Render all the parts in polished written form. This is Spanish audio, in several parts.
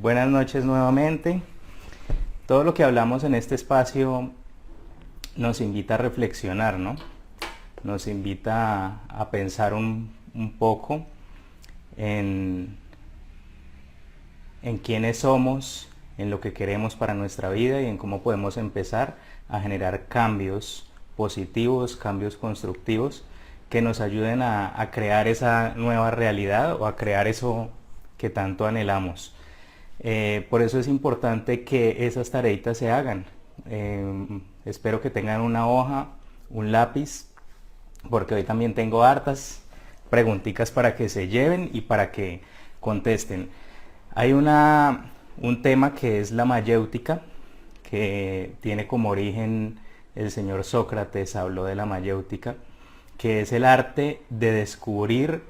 Buenas noches nuevamente. Todo lo que hablamos en este espacio nos invita a reflexionar, ¿no? Nos invita a pensar un poco en, en quiénes somos, en lo que queremos para nuestra vida y en cómo podemos empezar a generar cambios positivos, cambios constructivos que nos ayuden a crear esa nueva realidad o a crear eso que tanto anhelamos. Por eso es importante que esas tareitas se hagan. Espero que tengan una hoja, un lápiz, porque hoy también tengo hartas preguntitas para que se lleven y para que contesten. Hay un tema que es la mayéutica, que tiene como origen el señor Sócrates, habló de la mayéutica, que es el arte de descubrir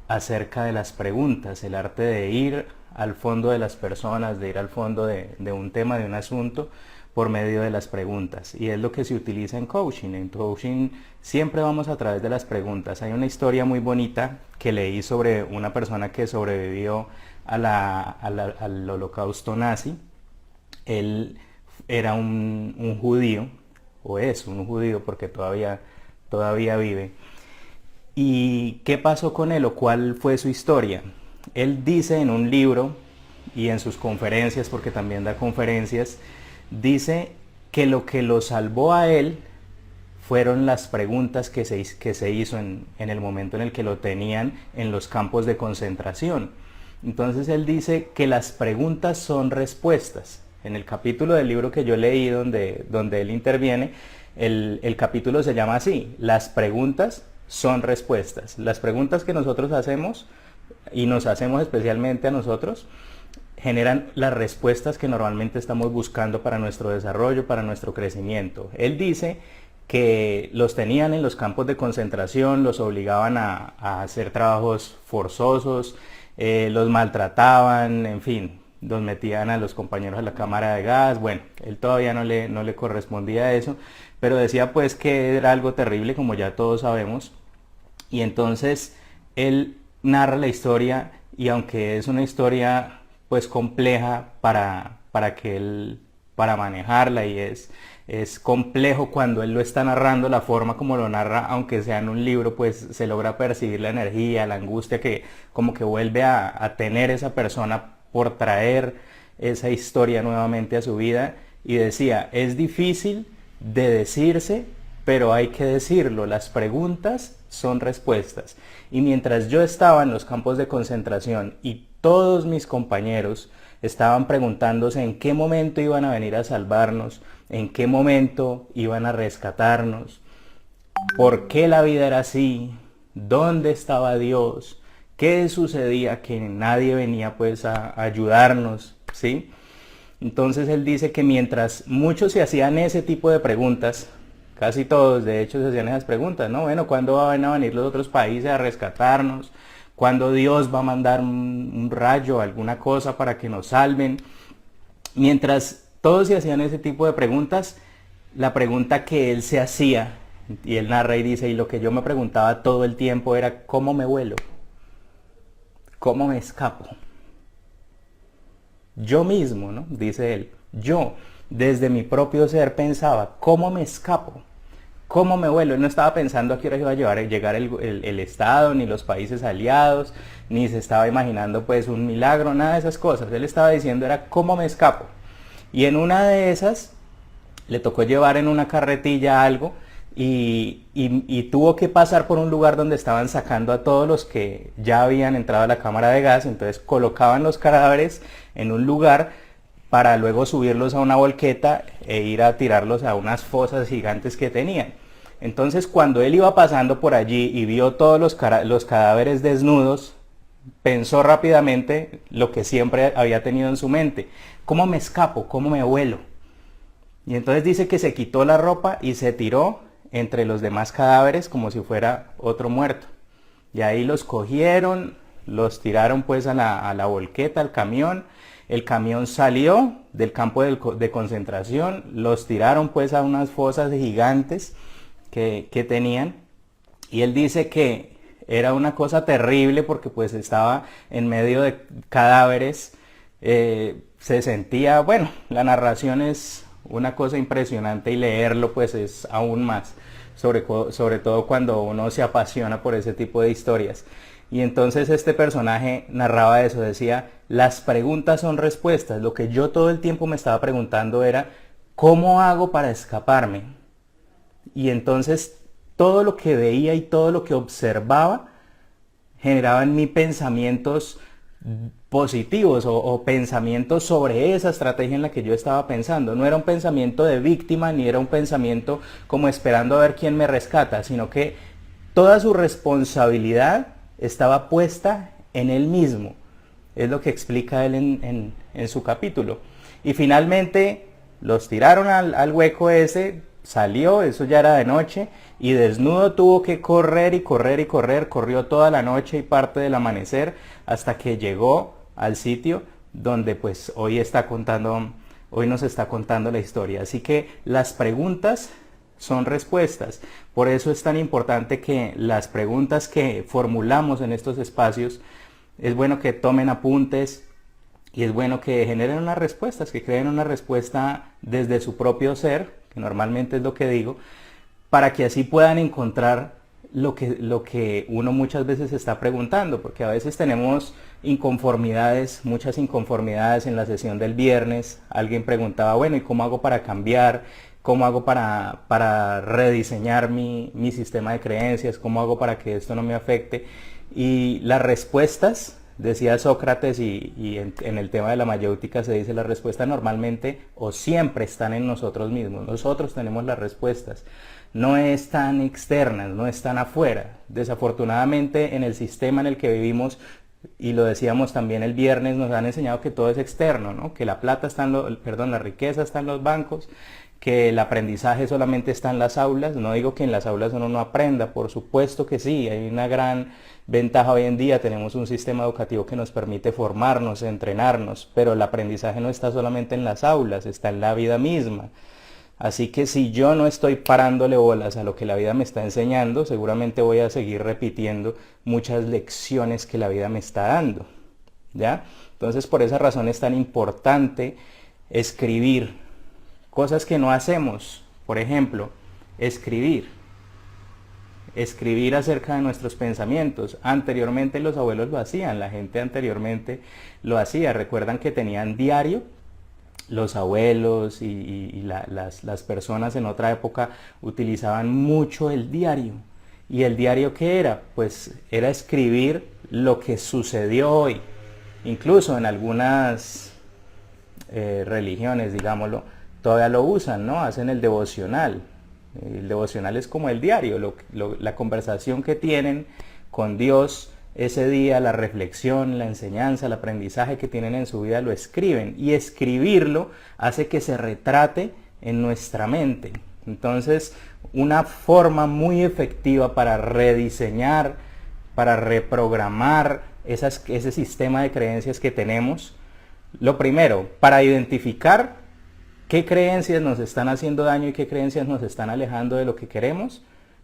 acerca de las preguntas, el arte de ir al fondo de las personas, de ir al fondo de un tema, de un asunto, por medio de las preguntas. Y es lo que se utiliza en coaching. En coaching siempre vamos a través de las preguntas. Hay una historia muy bonita que leí sobre una persona que sobrevivió al holocausto nazi. Él era un judío, o es un judío porque todavía vive. ¿Y qué pasó con él o cuál fue su historia? Él dice en un libro y en sus conferencias, porque también da conferencias, dice que lo que lo salvó a él fueron las preguntas que se hizo en el momento en el que lo tenían en los campos de concentración. Entonces él dice que las preguntas son respuestas. En el capítulo del libro que yo leí donde él interviene, el capítulo se llama así: las preguntas son respuestas. Las preguntas que nosotros hacemos, y nos hacemos especialmente a nosotros, generan las respuestas que normalmente estamos buscando para nuestro desarrollo, para nuestro crecimiento. Él dice que los tenían en los campos de concentración, los obligaban a hacer trabajos forzosos, los maltrataban, en fin, los metían a los compañeros a la cámara de gas. Bueno, él todavía no le correspondía eso, pero decía pues que era algo terrible, como ya todos sabemos. Y entonces él narra la historia, y aunque es una historia pues compleja para manejarla, y es complejo cuando él lo está narrando, la forma como lo narra, aunque sea en un libro, pues se logra percibir la energía, la angustia que como que vuelve a tener esa persona por traer esa historia nuevamente a su vida. Y decía, es difícil de decirse, pero hay que decirlo. Las preguntas son respuestas. Y mientras yo estaba en los campos de concentración y todos mis compañeros estaban preguntándose en qué momento iban a venir a salvarnos, en qué momento iban a rescatarnos, por qué la vida era así, dónde estaba Dios, qué sucedía, que nadie venía pues a ayudarnos, ¿sí? Entonces él dice que mientras muchos se hacían ese tipo de preguntas, casi todos de hecho se hacían esas preguntas, ¿no? Bueno, ¿cuándo van a venir los otros países a rescatarnos? ¿Cuándo Dios va a mandar un rayo, alguna cosa para que nos salven? Mientras todos se hacían ese tipo de preguntas, la pregunta que él se hacía, y él narra y dice, y lo que yo me preguntaba todo el tiempo era, ¿cómo me vuelo? ¿Cómo me escapo? Yo mismo, ¿no? Dice él, yo desde mi propio ser pensaba, ¿cómo me escapo? ¿Cómo me vuelo? Él no estaba pensando a qué hora iba a llegar el Estado, ni los países aliados, ni se estaba imaginando pues un milagro, nada de esas cosas. Él estaba diciendo era, ¿cómo me escapo? Y en una de esas le tocó llevar en una carretilla algo, y tuvo que pasar por un lugar donde estaban sacando a todos los que ya habían entrado a la cámara de gas. Entonces colocaban los cadáveres en un lugar para luego subirlos a una volqueta e ir a tirarlos a unas fosas gigantes que tenían. Entonces cuando él iba pasando por allí y vio todos los cadáveres desnudos, pensó rápidamente lo que siempre había tenido en su mente: ¿cómo me escapo? ¿Cómo me vuelo? Y entonces dice que se quitó la ropa y se tiró entre los demás cadáveres como si fuera otro muerto. Y ahí los cogieron, los tiraron pues a la volqueta, al camión. El camión salió del campo de concentración, los tiraron pues a unas fosas gigantes que tenían. Y él dice que era una cosa terrible porque pues estaba en medio de cadáveres Se sentía, bueno, la narración es una cosa impresionante y leerlo pues es aún más, sobre todo cuando uno se apasiona por ese tipo de historias. Y entonces este personaje narraba eso, decía, las preguntas son respuestas. Lo que yo todo el tiempo me estaba preguntando era, ¿cómo hago para escaparme? Y entonces todo lo que veía y todo lo que observaba generaba en mí pensamientos positivos o pensamientos sobre esa estrategia en la que yo estaba pensando. No era un pensamiento de víctima ni era un pensamiento como esperando a ver quién me rescata, sino que toda su responsabilidad estaba puesta en él mismo. Es lo que explica él en su capítulo. Y finalmente los tiraron al hueco ese, salió, eso ya era de noche, y desnudo tuvo que correr y correr y correr, corrió toda la noche y parte del amanecer hasta que llegó al sitio donde pues hoy nos está contando la historia. Así que las preguntas son respuestas. Por eso es tan importante que las preguntas que formulamos en estos espacios, es bueno que tomen apuntes y es bueno que generen unas respuestas, que creen una respuesta desde su propio ser, que normalmente es lo que digo, para que así puedan encontrar lo que uno muchas veces está preguntando, porque a veces tenemos inconformidades, muchas inconformidades. En la sesión del viernes alguien preguntaba, bueno, ¿y cómo hago para cambiar? ¿Cómo hago para rediseñar mi sistema de creencias? ¿Cómo hago para que esto no me afecte? Y las respuestas, decía Sócrates, y en el tema de la mayéutica se dice, las respuestas normalmente o siempre están en nosotros mismos. Nosotros tenemos las respuestas. No están externas, no están afuera. Desafortunadamente en el sistema en el que vivimos, y lo decíamos también el viernes, nos han enseñado que todo es externo, ¿no? Que la plata está la riqueza está en los bancos, que el aprendizaje solamente está en las aulas. No digo que en las aulas uno no aprenda, por supuesto que sí, hay una gran ventaja hoy en día, tenemos un sistema educativo que nos permite formarnos, entrenarnos, pero el aprendizaje no está solamente en las aulas, está en la vida misma. Así que si yo no estoy parándole bolas a lo que la vida me está enseñando, seguramente voy a seguir repitiendo muchas lecciones que la vida me está dando, ¿ya? Entonces por esa razón es tan importante escribir cosas que no hacemos. Por ejemplo, escribir acerca de nuestros pensamientos. Anteriormente los abuelos lo hacían, la gente anteriormente lo hacía. Recuerdan que tenían diario. Los abuelos y las personas en otra época utilizaban mucho el diario. ¿Y el diario qué era? Pues era escribir lo que sucedió hoy. Incluso en algunas religiones, digámoslo, todavía lo usan, ¿no? Hacen el devocional. El devocional es como el diario, la conversación que tienen con Dios ese día, la reflexión, la enseñanza, el aprendizaje que tienen en su vida, lo escriben. Y escribirlo hace que se retrate en nuestra mente. Entonces, una forma muy efectiva para rediseñar, para reprogramar ese sistema de creencias que tenemos. Lo primero, para identificar qué creencias nos están haciendo daño y qué creencias nos están alejando de lo que queremos,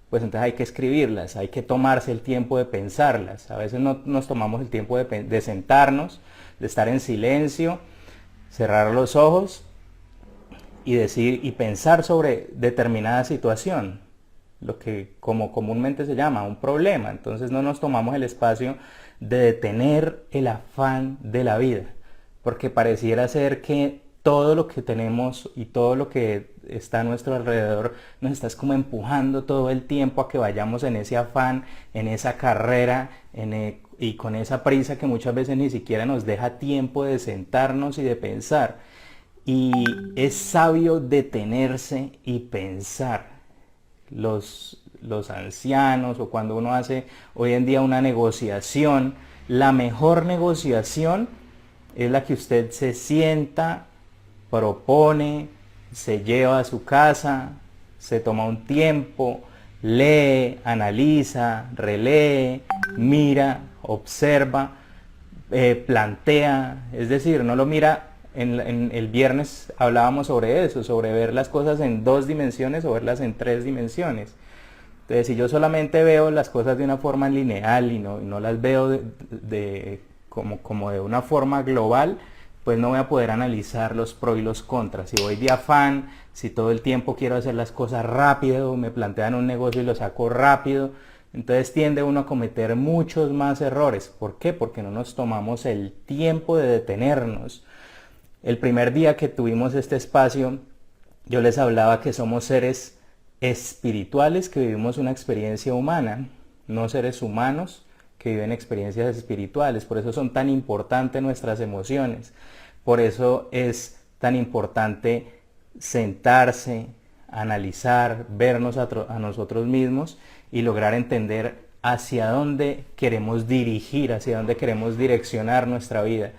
pues entonces hay que escribirlas, hay que tomarse el tiempo de pensarlas. A veces no nos tomamos el tiempo de sentarnos, de estar en silencio, cerrar los ojos y decir y pensar sobre determinada situación, lo que como comúnmente se llama un problema. Entonces no nos tomamos el espacio de detener el afán de la vida, porque pareciera ser que todo lo que tenemos y todo lo que está a nuestro alrededor nos está como empujando todo el tiempo a que vayamos en ese afán, en esa carrera, y con esa prisa que muchas veces ni siquiera nos deja tiempo de sentarnos y de pensar. Y es sabio detenerse y pensar. Los ancianos, o cuando uno hace hoy en día una negociación, la mejor negociación es la que usted se sienta, propone, se lleva a su casa, se toma un tiempo, lee, analiza, relee, mira, observa, plantea. Es decir, no lo mira. En el viernes hablábamos sobre eso, sobre ver las cosas en 2 dimensiones o verlas en 3 dimensiones. Entonces, si yo solamente veo las cosas de una forma lineal y no las veo como de una forma global, pues no voy a poder analizar los pros y los contras. Si voy de afán, si todo el tiempo quiero hacer las cosas rápido, me plantean un negocio y lo saco rápido, entonces tiende uno a cometer muchos más errores. ¿Por qué? Porque no nos tomamos el tiempo de detenernos. El primer día que tuvimos este espacio, yo les hablaba que somos seres espirituales que vivimos una experiencia humana, no seres humanos que viven experiencias espirituales. Por eso son tan importantes nuestras emociones. Por eso es tan importante sentarse, analizar, vernos a nosotros mismos y lograr entender hacia dónde queremos dirigir, hacia dónde queremos direccionar nuestra vida.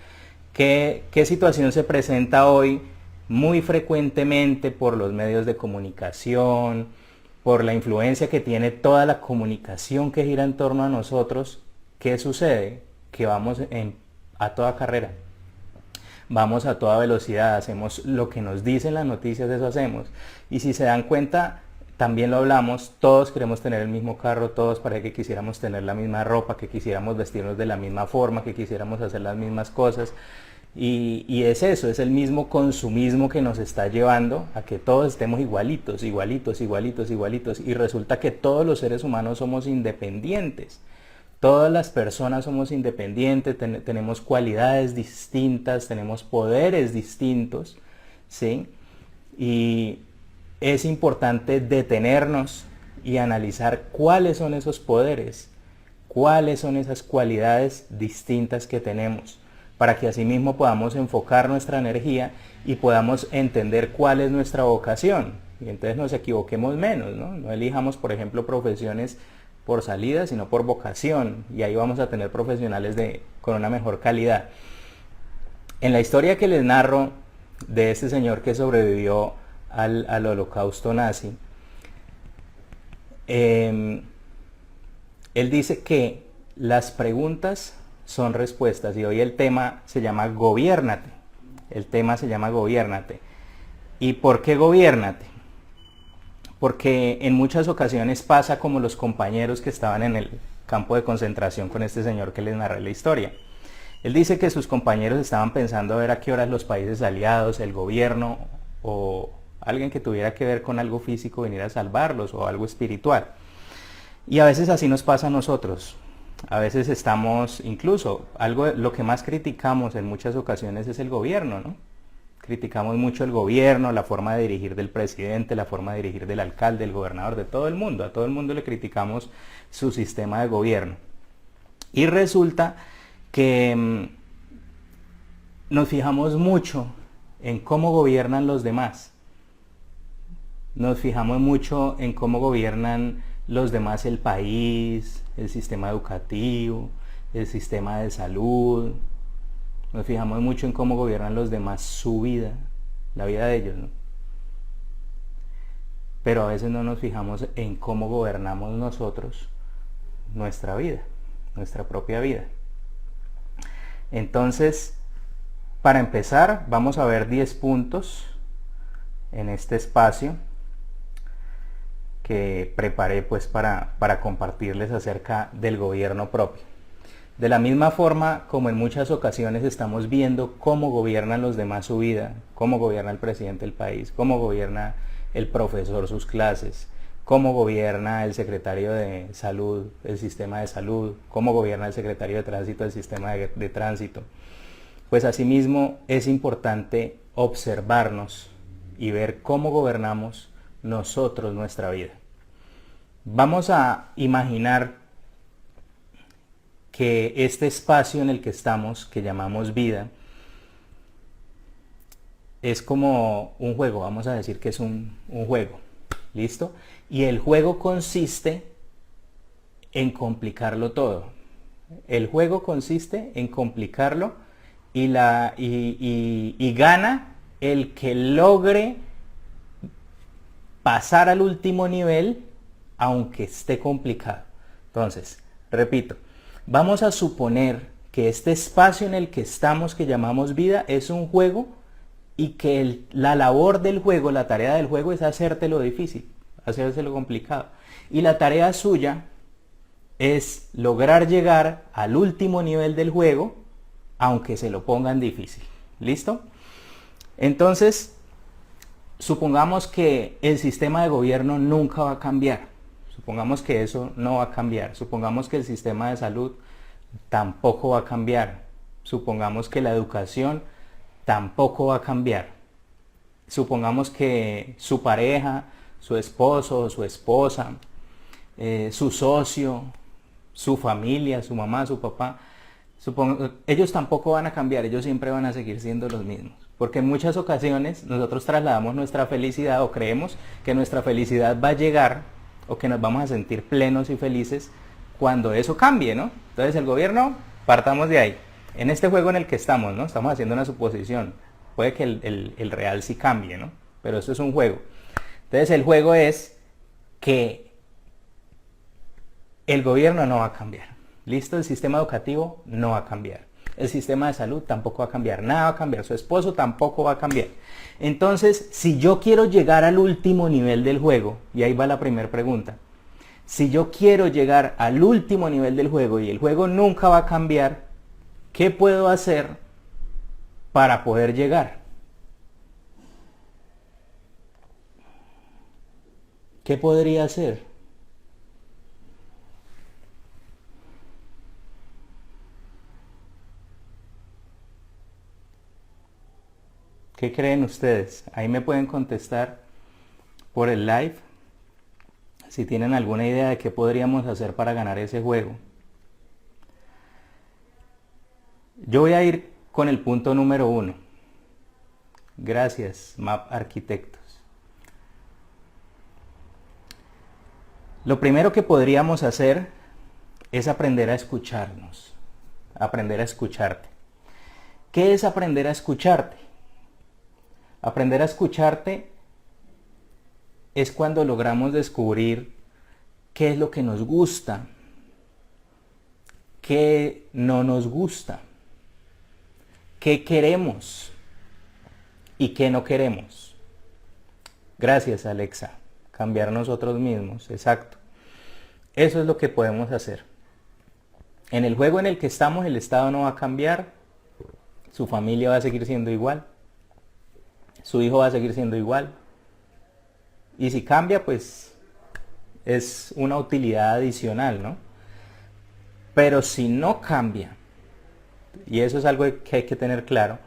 ¿Qué situación se presenta hoy muy frecuentemente por los medios de comunicación, por la influencia que tiene toda la comunicación que gira en torno a nosotros? ¿Qué sucede? Que vamos a toda carrera, vamos a toda velocidad, hacemos lo que nos dicen las noticias, eso hacemos. Y si se dan cuenta, también lo hablamos, todos queremos tener el mismo carro, todos parece que quisiéramos tener la misma ropa, que quisiéramos vestirnos de la misma forma, que quisiéramos hacer las mismas cosas. Y es eso, es el mismo consumismo que nos está llevando a que todos estemos igualitos, igualitos, igualitos, igualitos. Y resulta que todos los seres humanos somos independientes. Todas las personas somos independientes, tenemos cualidades distintas, tenemos poderes distintos, ¿sí? Y es importante detenernos y analizar cuáles son esos poderes, cuáles son esas cualidades distintas que tenemos, para que asimismo podamos enfocar nuestra energía y podamos entender cuál es nuestra vocación. Y entonces nos equivoquemos menos, ¿no? No elijamos, por ejemplo, profesiones por salida, sino por vocación, y ahí vamos a tener profesionales con una mejor calidad. En la historia que les narro de este señor que sobrevivió al holocausto nazi, él dice que las preguntas son respuestas, y hoy el tema se llama Gobiérnate. El tema se llama Gobiérnate. ¿Y por qué gobiérnate? Porque en muchas ocasiones pasa como los compañeros que estaban en el campo de concentración con este señor que les narré la historia. Él dice que sus compañeros estaban pensando a ver a qué horas los países aliados, el gobierno o alguien que tuviera que ver con algo físico viniera a salvarlos, o algo espiritual. Y a veces así nos pasa a nosotros. A veces estamos, incluso, lo que más criticamos en muchas ocasiones es el gobierno, ¿no? Criticamos mucho el gobierno, la forma de dirigir del presidente, la forma de dirigir del alcalde, del gobernador, de todo el mundo. A todo el mundo le criticamos su sistema de gobierno. Y resulta que nos fijamos mucho en cómo gobiernan los demás. Nos fijamos mucho en cómo gobiernan los demás el país, el sistema educativo, el sistema de salud. Nos fijamos mucho en cómo gobiernan los demás su vida, la vida de ellos, ¿no? Pero a veces no nos fijamos en cómo gobernamos nosotros nuestra vida, nuestra propia vida. Entonces, para empezar, vamos a ver 10 puntos en este espacio que preparé pues para compartirles acerca del gobierno propio. De la misma forma como en muchas ocasiones estamos viendo cómo gobiernan los demás su vida, cómo gobierna el presidente del país, cómo gobierna el profesor sus clases, cómo gobierna el secretario de salud, el sistema de salud, cómo gobierna el secretario de tránsito, el sistema de tránsito. Pues asimismo es importante observarnos y ver cómo gobernamos nosotros nuestra vida. Vamos a imaginar que este espacio en el que estamos, que llamamos vida, es como un juego, vamos a decir que es un juego, ¿listo? Y el juego consiste en complicarlo todo. El juego consiste en complicarlo y gana el que logre pasar al último nivel, aunque esté complicado. Entonces, repito, vamos a suponer que este espacio en el que estamos, que llamamos vida, es un juego, y que la labor del juego, la tarea del juego es hacértelo difícil, hacérselo complicado. Y la tarea suya es lograr llegar al último nivel del juego, aunque se lo pongan difícil. ¿Listo? Entonces, supongamos que el sistema de gobierno nunca va a cambiar. Supongamos que eso no va a cambiar. Supongamos que el sistema de salud tampoco va a cambiar. Supongamos que la educación tampoco va a cambiar. Supongamos que su pareja, su esposo, su esposa, su socio, su familia, su mamá, su papá, ellos tampoco van a cambiar, ellos siempre van a seguir siendo los mismos. Porque en muchas ocasiones nosotros trasladamos nuestra felicidad o creemos que nuestra felicidad va a llegar o que nos vamos a sentir plenos y felices cuando eso cambie, ¿no? Entonces el gobierno, partamos de ahí. En este juego en el que estamos, ¿no? Estamos haciendo una suposición. Puede que el real sí cambie, ¿no? Pero esto es un juego. Entonces el juego es que el gobierno no va a cambiar. ¿Listo? El sistema educativo no va a cambiar. El sistema de salud tampoco va a cambiar. Nada va a cambiar. Su esposo tampoco va a cambiar. Entonces, si yo quiero llegar al último nivel del juego, y ahí va la primera pregunta. Si yo quiero llegar al último nivel del juego y el juego nunca va a cambiar, ¿qué puedo hacer para poder llegar? ¿Qué podría hacer? ¿Qué creen ustedes? Ahí me pueden contestar por el live si tienen alguna idea de qué podríamos hacer para ganar ese juego. Yo voy a ir con el punto número 1. Gracias, Map Arquitectos. Lo primero que podríamos hacer es aprender a escucharnos, aprender a escucharte. ¿Qué es aprender a escucharte? Aprender a escucharte es cuando logramos descubrir qué es lo que nos gusta, qué no nos gusta, qué queremos y qué no queremos. Gracias, Alexa. Cambiar nosotros mismos, exacto. Eso es lo que podemos hacer. En el juego en el que estamos, el estado no va a cambiar, su familia va a seguir siendo igual, su hijo va a seguir siendo igual. Y si cambia, pues es una utilidad adicional, ¿no? Pero si no cambia, y eso es algo que hay que tener claro,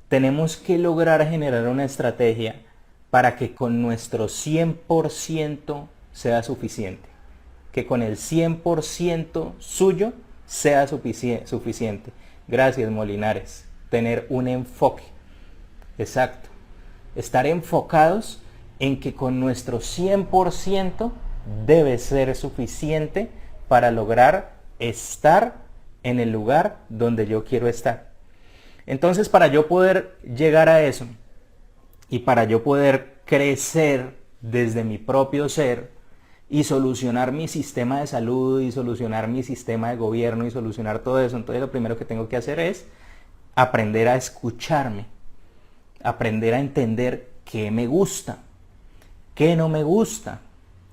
tenemos que lograr generar una estrategia para que con nuestro 100% sea suficiente. Que con el 100% suyo sea suficiente. Gracias, Molinares. Tener un enfoque. Exacto. Estar enfocados en que con nuestro 100% debe ser suficiente para lograr estar en el lugar donde yo quiero estar. Entonces, para yo poder llegar a eso y para yo poder crecer desde mi propio ser y solucionar mi sistema de salud y solucionar mi sistema de gobierno y solucionar todo eso, entonces lo primero que tengo que hacer es aprender a escucharme, aprender a entender qué me gusta, qué no me gusta.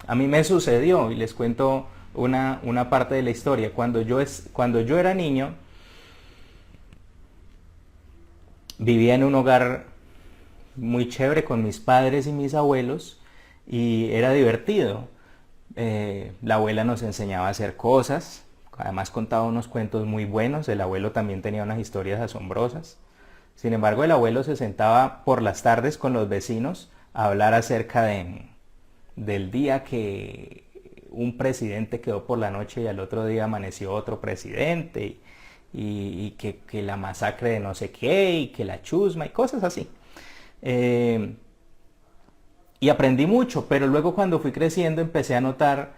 A mí me sucedió, y les cuento una parte de la historia. Cuando yo era niño, vivía en un hogar muy chévere con mis padres y mis abuelos, y era divertido. La abuela nos enseñaba a hacer cosas, además contaba unos cuentos muy buenos. El abuelo también tenía unas historias asombrosas. Sin embargo, el abuelo se sentaba por las tardes con los vecinos a hablar acerca del día que un presidente quedó por la noche y al otro día amaneció otro presidente, y que la masacre de no sé qué, y que la chusma y cosas así. Y aprendí mucho, pero luego cuando fui creciendo empecé a notar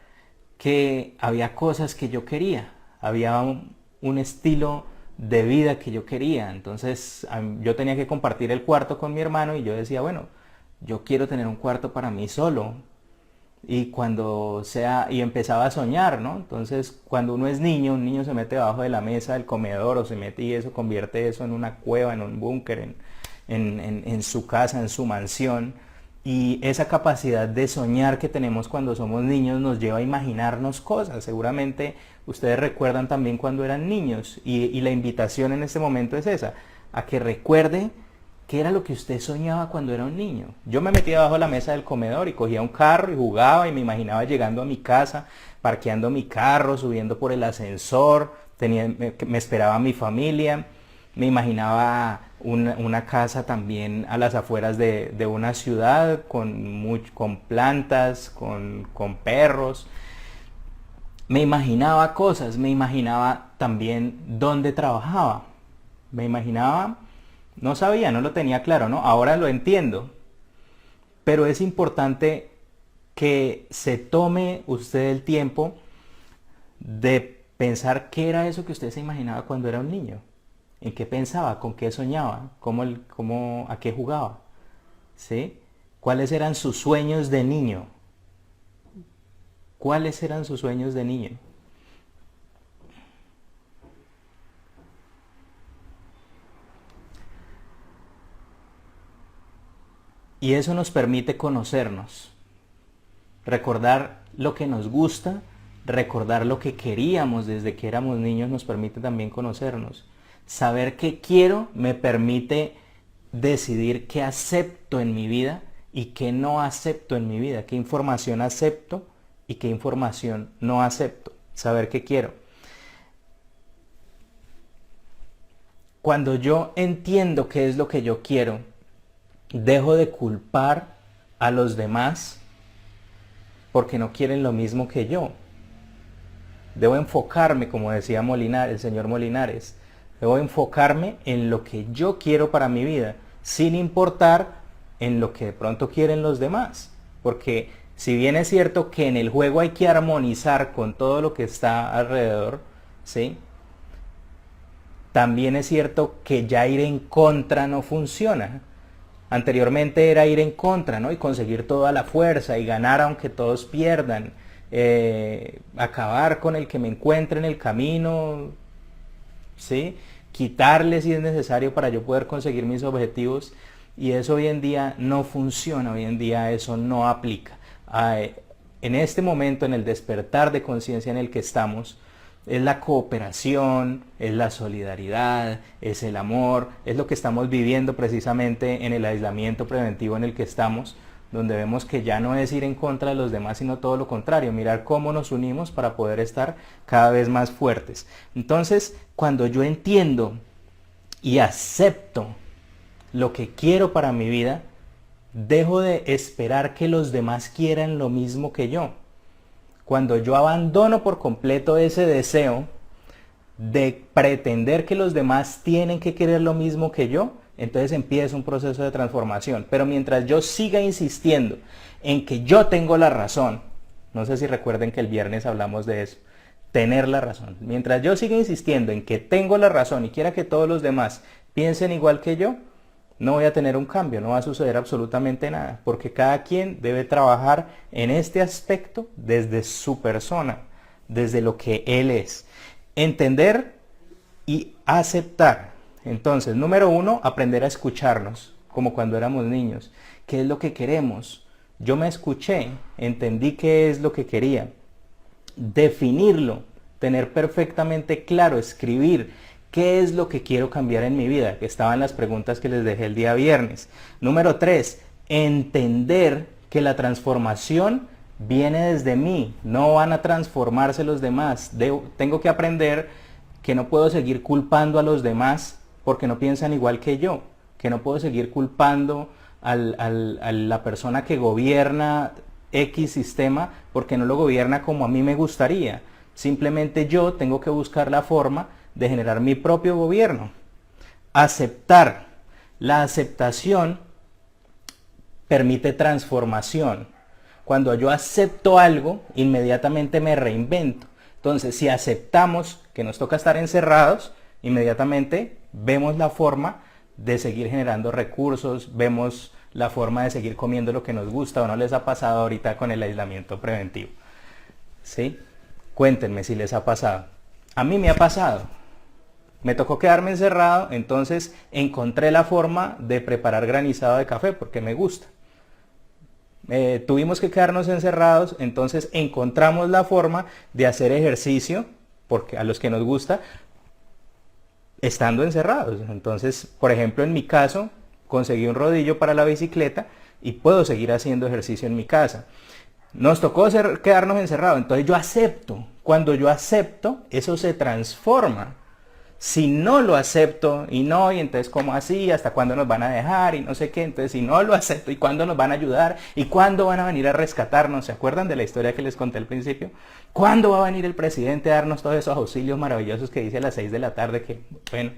que había cosas que yo quería, había un estilo de vida que yo quería. Entonces yo tenía que compartir el cuarto con mi hermano y yo decía, bueno, yo quiero tener un cuarto para mí solo. Y y empezaba a soñar, ¿no? Entonces cuando uno es niño, un niño se mete debajo de la mesa del comedor o se mete y eso convierte eso en una cueva, en un búnker, en su casa, en su mansión. Y esa capacidad de soñar que tenemos cuando somos niños nos lleva a imaginarnos cosas. Seguramente ustedes recuerdan también cuando eran niños, y la invitación en este momento es esa, a que recuerde ¿qué era lo que usted soñaba cuando era un niño? Yo me metía debajo de la mesa del comedor y cogía un carro y jugaba y me imaginaba llegando a mi casa, parqueando mi carro, subiendo por el ascensor, me esperaba mi familia, me imaginaba una casa también a las afueras de una ciudad con plantas, con perros. Me imaginaba cosas, me imaginaba también dónde trabajaba. Me imaginaba, no sabía, no lo tenía claro, ¿no? Ahora lo entiendo. Pero es importante que se tome usted el tiempo de pensar qué era eso que usted se imaginaba cuando era un niño. ¿En qué pensaba? ¿Con qué soñaba? ¿A qué jugaba? ¿Sí? ¿Cuáles eran sus sueños de niño? ¿Cuáles eran sus sueños de niño? Y eso nos permite conocernos, recordar lo que nos gusta, recordar lo que queríamos desde que éramos niños nos permite también conocernos. Saber qué quiero me permite decidir qué acepto en mi vida y qué no acepto en mi vida, qué información acepto y qué información no acepto. Saber qué quiero. Cuando yo entiendo qué es lo que yo quiero, dejo de culpar a los demás porque no quieren lo mismo que yo. Debo enfocarme, como decía el señor Molinares, debo enfocarme en lo que yo quiero para mi vida, sin importar en lo que de pronto quieren los demás. Porque si bien es cierto que en el juego hay que armonizar con todo lo que está alrededor, ¿sí? También es cierto que ya ir en contra no funciona. Anteriormente era ir en contra, ¿no? Y conseguir toda la fuerza y ganar aunque todos pierdan. Acabar con el que me encuentre en el camino, ¿sí? Quitarle si es necesario para yo poder conseguir mis objetivos. Y eso hoy en día no funciona, hoy en día eso no aplica. En este momento, en el despertar de conciencia en el que estamos, es la cooperación, es la solidaridad, es el amor, es lo que estamos viviendo precisamente en el aislamiento preventivo en el que estamos, donde vemos que ya no es ir en contra de los demás, sino todo lo contrario, mirar cómo nos unimos para poder estar cada vez más fuertes. Entonces, cuando yo entiendo y acepto lo que quiero para mi vida, dejo de esperar que los demás quieran lo mismo que yo. Cuando yo abandono por completo ese deseo de pretender que los demás tienen que querer lo mismo que yo, entonces empieza un proceso de transformación. Pero mientras yo siga insistiendo en que yo tengo la razón, no sé si recuerden que el viernes hablamos de eso, tener la razón. Mientras yo siga insistiendo en que tengo la razón y quiera que todos los demás piensen igual que yo, no voy a tener un cambio, no va a suceder absolutamente nada, porque cada quien debe trabajar en este aspecto desde su persona, desde lo que él es. Entender y aceptar. Entonces, número 1, aprender a escucharnos, como cuando éramos niños. ¿Qué es lo que queremos? Yo me escuché, entendí qué es lo que quería. Definirlo, tener perfectamente claro, escribir qué es lo que quiero cambiar en mi vida, que estaban las preguntas que les dejé el día viernes. Número 3, entender que la transformación viene desde mí, no van a transformarse los demás. Tengo que aprender que no puedo seguir culpando a los demás porque no piensan igual que yo, que no puedo seguir culpando a la persona que gobierna X sistema porque no lo gobierna como a mí me gustaría. Simplemente yo tengo que buscar la forma de generar mi propio gobierno. Aceptar. La aceptación permite transformación. Cuando yo acepto algo, inmediatamente me reinvento. Entonces, si aceptamos que nos toca estar encerrados, inmediatamente vemos la forma de seguir generando recursos, vemos la forma de seguir comiendo lo que nos gusta. ¿O no les ha pasado ahorita con el aislamiento preventivo? ¿Sí? Cuéntenme si les ha pasado. A mí me ha pasado. Me tocó quedarme encerrado, entonces encontré la forma de preparar granizado de café porque me gusta. Tuvimos que quedarnos encerrados, entonces encontramos la forma de hacer ejercicio, porque a los que nos gusta, estando encerrados. Entonces, por ejemplo, en mi caso, conseguí un rodillo para la bicicleta y puedo seguir haciendo ejercicio en mi casa. Nos tocó quedarnos encerrados, entonces yo acepto. Cuando yo acepto, eso se transforma. Si no lo acepto y entonces ¿cómo así? ¿Hasta cuándo nos van a dejar? Y no sé qué. Entonces si no lo acepto, ¿y cuándo nos van a ayudar? ¿Y cuándo van a venir a rescatarnos? ¿Se acuerdan de la historia que les conté al principio? ¿Cuándo va a venir el presidente a darnos todos esos auxilios maravillosos que dice a las 6 de la tarde? Que, bueno,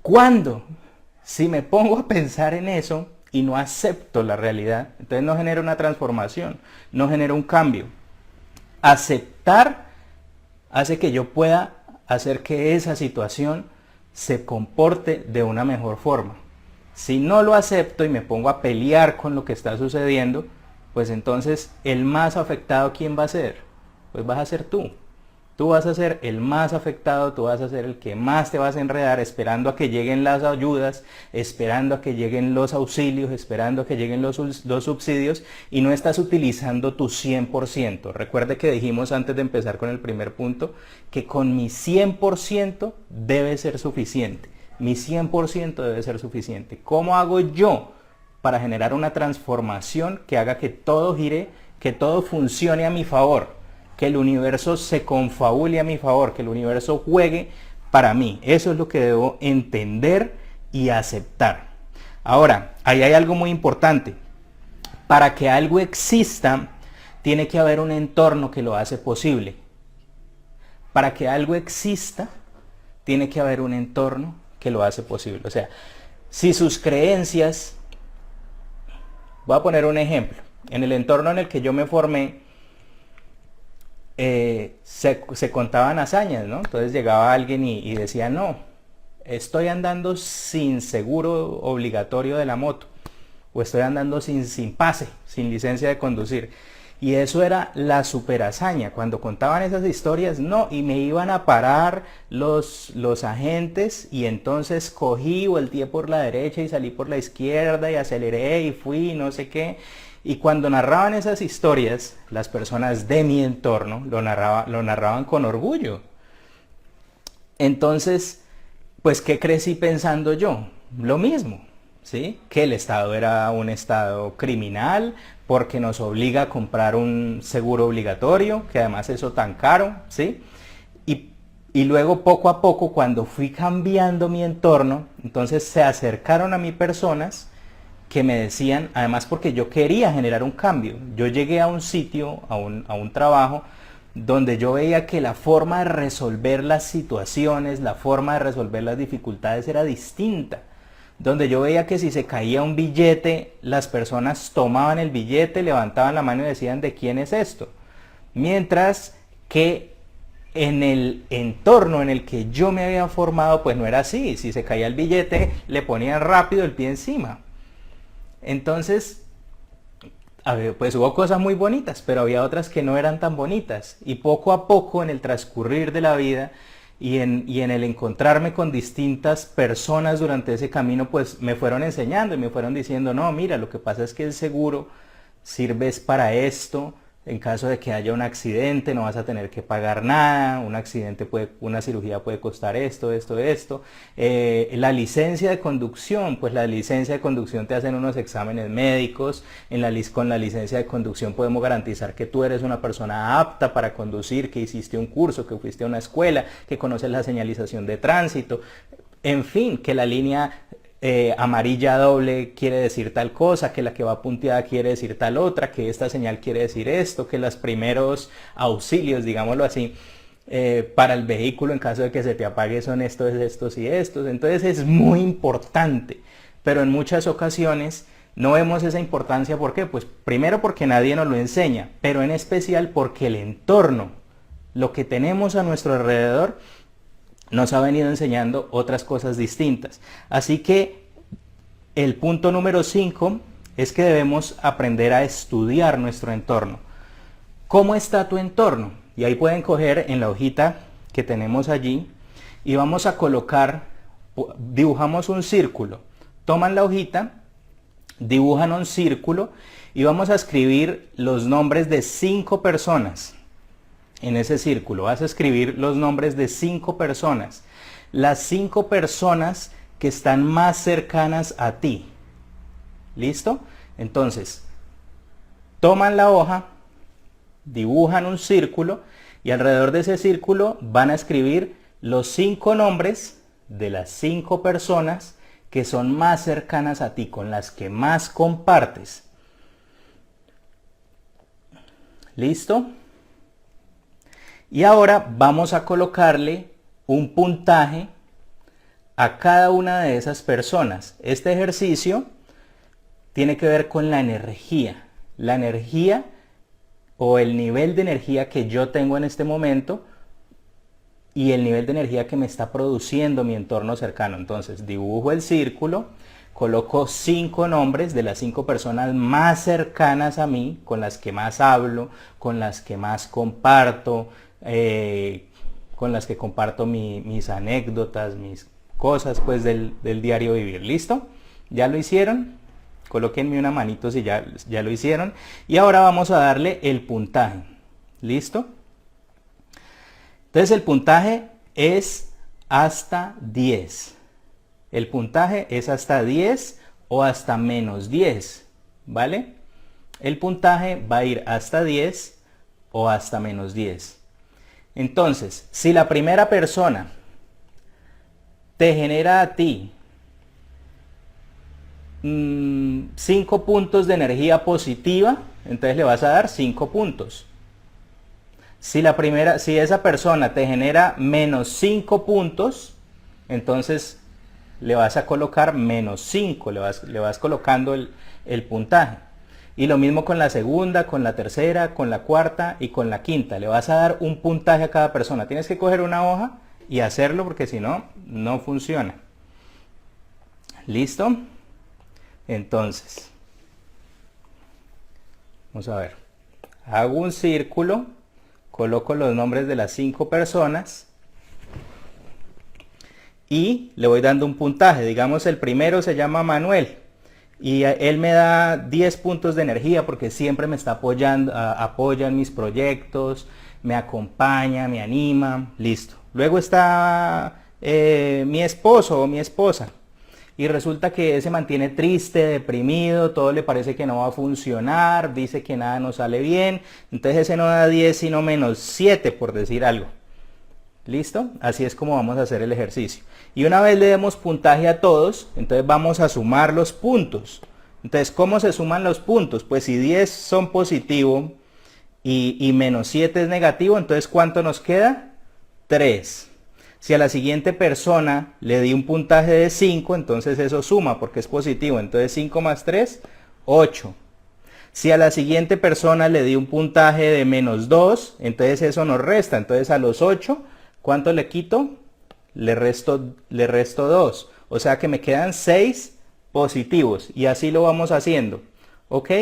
¿cuándo? Si me pongo a pensar en eso y no acepto la realidad, entonces no genera una transformación, no genera un cambio. Aceptar hace que yo pueda hacer que esa situación se comporte de una mejor forma. Si no lo acepto y me pongo a pelear con lo que está sucediendo, pues entonces el más afectado, ¿quién va a ser? Pues vas a ser tú. Tú vas a ser el más afectado, tú vas a ser el que más te vas a enredar esperando a que lleguen las ayudas, esperando a que lleguen los auxilios, esperando a que lleguen los subsidios y no estás utilizando tu 100%. Recuerde que dijimos antes de empezar con el primer punto que con mi 100% debe ser suficiente. Mi 100% debe ser suficiente. ¿Cómo hago yo para generar una transformación que haga que todo gire, que todo funcione a mi favor? Que el universo se confabule a mi favor, que el universo juegue para mí. Eso es lo que debo entender y aceptar. Ahora, ahí hay algo muy importante. Para que algo exista, tiene que haber un entorno que lo hace posible. Para que algo exista, tiene que haber un entorno que lo hace posible. O sea, si sus creencias, voy a poner un ejemplo, en el entorno en el que yo me formé, se contaban hazañas, ¿no? Entonces llegaba alguien y decía, no, estoy andando sin seguro obligatorio de la moto, o estoy andando sin pase, sin licencia de conducir. Y eso era la super hazaña. Cuando contaban esas historias, no, y me iban a parar los agentes y entonces cogí, volteé por la derecha y salí por la izquierda y aceleré y fui, no sé qué. Y cuando narraban esas historias, las personas de mi entorno lo narraban con orgullo. Entonces, pues, ¿qué crecí pensando yo? Lo mismo, ¿sí? Que el Estado era un Estado criminal porque nos obliga a comprar un seguro obligatorio, que además eso tan caro, ¿sí? Y luego poco a poco, cuando fui cambiando mi entorno, entonces se acercaron a mí personas que me decían, además porque yo quería generar un cambio. Yo llegué a un sitio, a un trabajo, donde yo veía que la forma de resolver las situaciones, la forma de resolver las dificultades era distinta. Donde yo veía que si se caía un billete, las personas tomaban el billete, levantaban la mano y decían, ¿de quién es esto? Mientras que en el entorno en el que yo me había formado, pues no era así. Si se caía el billete, le ponían rápido el pie encima. Entonces, pues hubo cosas muy bonitas, pero había otras que no eran tan bonitas. Y poco a poco, en el transcurrir de la vida y en el encontrarme con distintas personas durante ese camino, pues me fueron enseñando y me fueron diciendo, no, mira, lo que pasa es que el seguro sirve para esto. En caso de que haya un accidente, no vas a tener que pagar nada. Una cirugía puede costar esto. La licencia de conducción, pues la licencia de conducción te hacen unos exámenes médicos. Con la licencia de conducción podemos garantizar que tú eres una persona apta para conducir, que hiciste un curso, que fuiste a una escuela, que conoces la señalización de tránsito. En fin, que la línea amarilla doble quiere decir tal cosa, que la que va punteada quiere decir tal otra, que esta señal quiere decir esto, que los primeros auxilios, digámoslo así, para el vehículo en caso de que se te apague son estos y estos. Entonces es muy importante, pero en muchas ocasiones no vemos esa importancia. ¿Por qué? Pues primero porque nadie nos lo enseña, pero en especial porque el entorno, lo que tenemos a nuestro alrededor, nos ha venido enseñando otras cosas distintas. Así que el punto número 5 es que debemos aprender a estudiar nuestro entorno. ¿Cómo está tu entorno? Y ahí pueden coger en la hojita que tenemos allí y vamos a colocar, dibujamos un círculo. Toman la hojita, dibujan un círculo y vamos a escribir los nombres de 5 personas. En ese círculo vas a escribir los nombres de 5 personas. Las 5 personas que están más cercanas a ti. ¿Listo? Entonces, toman la hoja, dibujan un círculo y alrededor de ese círculo van a escribir los 5 nombres de las 5 personas que son más cercanas a ti, con las que más compartes. ¿Listo? Y ahora vamos a colocarle un puntaje a cada una de esas personas. Este ejercicio tiene que ver con la energía. La energía o el nivel de energía que yo tengo en este momento y el nivel de energía que me está produciendo mi entorno cercano. Entonces dibujo el círculo, coloco 5 nombres de las 5 personas más cercanas a mí, con las que más hablo, con las que más comparto, con las que comparto mis anécdotas, mis cosas pues del diario vivir. ¿Listo? ¿Ya lo hicieron? Colóquenme una manito si ya lo hicieron. Y ahora vamos a darle el puntaje. ¿Listo? Entonces el puntaje es hasta 10. El puntaje es hasta 10 o hasta menos 10. ¿Vale? El puntaje va a ir hasta 10 o hasta menos 10. Entonces, si la primera persona te genera a ti 5 puntos de energía positiva, entonces le vas a dar 5 puntos. Si esa persona te genera menos 5 puntos, entonces le vas a colocar menos 5, le vas colocando el puntaje. Y lo mismo con la segunda, con la tercera, con la cuarta y con la quinta. Le vas a dar un puntaje a cada persona. Tienes que coger una hoja y hacerlo porque si no, no funciona. ¿Listo? Entonces, vamos a ver. Hago un círculo, coloco los nombres de las 5 personas y le voy dando un puntaje. Digamos, el primero se llama Manuel y él me da 10 puntos de energía porque siempre me está apoyando, apoya en mis proyectos, me acompaña, me anima. Listo. Luego está mi esposo o mi esposa. Y resulta que se mantiene triste, deprimido, todo le parece que no va a funcionar, dice que nada nos sale bien, entonces ese no da 10 sino menos 7 por decir algo. ¿Listo? Así es como vamos a hacer el ejercicio. Y una vez le demos puntaje a todos, entonces vamos a sumar los puntos. Entonces, ¿cómo se suman los puntos? Pues si 10 son positivo y menos 7 es negativo, entonces ¿cuánto nos queda? 3. Si a la siguiente persona le di un puntaje de 5, entonces eso suma porque es positivo. Entonces 5 más 3, 8. Si a la siguiente persona le di un puntaje de menos 2, entonces eso nos resta. Entonces a los 8, ¿cuánto le quito? Le resto 2. O sea que me quedan 6 positivos. Y así lo vamos haciendo. ¿Ok?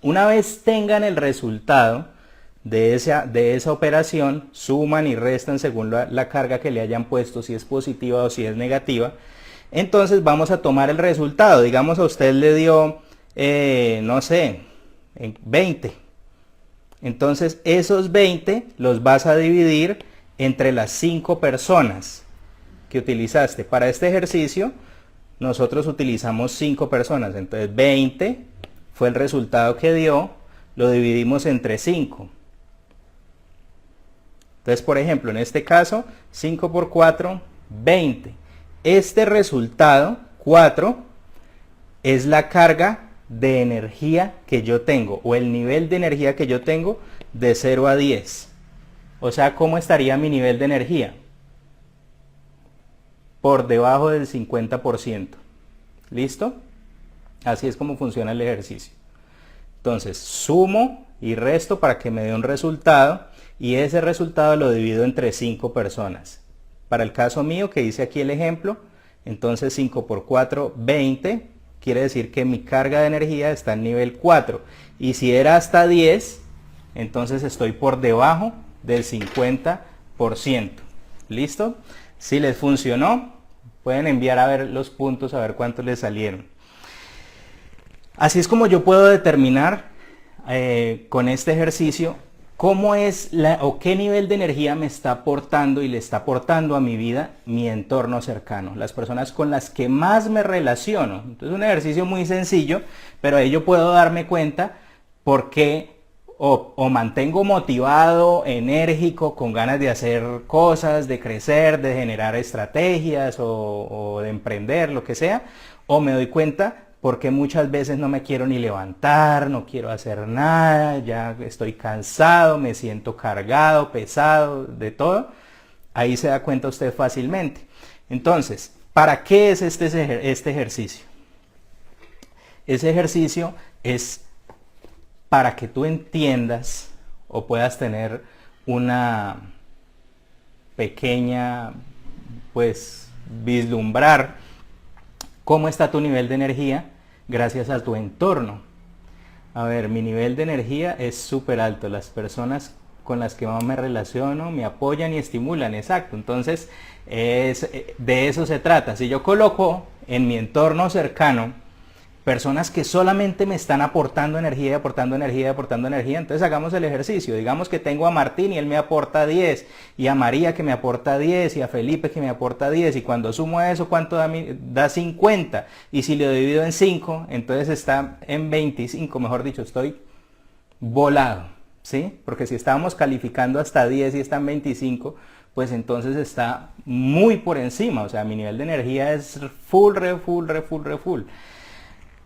Una vez tengan el resultado de esa operación, suman y restan según la carga que le hayan puesto, si es positiva o si es negativa. Entonces vamos a tomar el resultado. Digamos a usted le dio, no sé, 20. Entonces esos 20 los vas a dividir entre las 5 personas que utilizaste. Para este ejercicio nosotros utilizamos 5 personas. Entonces 20 fue el resultado que dio, lo dividimos entre 5. Entonces, por ejemplo, en este caso, 5 por 4, 20. Este resultado, 4, es la carga de energía que yo tengo, o el nivel de energía que yo tengo de 0 a 10. O sea, ¿cómo estaría mi nivel de energía? Por debajo del 50%. ¿Listo? Así es como funciona el ejercicio. Entonces, sumo y resto para que me dé un resultado. Y ese resultado lo divido entre 5 personas. Para el caso mío, que hice aquí el ejemplo, entonces 5 por 4, 20. Quiere decir que mi carga de energía está en nivel 4. Y si era hasta 10, entonces estoy por debajo del 50%. ¿Listo? Si les funcionó, pueden enviar a ver los puntos, a ver cuántos les salieron. Así es como yo puedo determinar con este ejercicio ¿Cómo es o qué nivel de energía me está aportando y le está aportando a mi vida mi entorno cercano? Las personas con las que más me relaciono. Entonces es un ejercicio muy sencillo, pero ahí yo puedo darme cuenta por qué o mantengo motivado, enérgico, con ganas de hacer cosas, de crecer, de generar estrategias o de emprender, lo que sea, o me doy cuenta porque muchas veces no me quiero ni levantar, no quiero hacer nada, ya estoy cansado, me siento cargado, pesado, de todo. Ahí se da cuenta usted fácilmente. Entonces, ¿para qué es este ejercicio? Ese ejercicio es para que tú entiendas o puedas tener una pequeña, pues, vislumbrar cómo está tu nivel de energía gracias a tu entorno. A ver, mi nivel de energía es súper alto. Las personas con las que más me relaciono me apoyan y estimulan, exacto. Entonces, de eso se trata. Si yo coloco en mi entorno cercano personas que solamente me están aportando energía, aportando energía, aportando energía, entonces hagamos el ejercicio. Digamos que tengo a Martín y él me aporta 10, y a María que me aporta 10, y a Felipe que me aporta 10, y cuando sumo eso, ¿cuánto da 50? Y si lo divido en 5, entonces está en 25, mejor dicho, estoy volado, ¿sí? Porque si estábamos calificando hasta 10 y está en 25, pues entonces está muy por encima, o sea, mi nivel de energía es full, re full, re full, re full.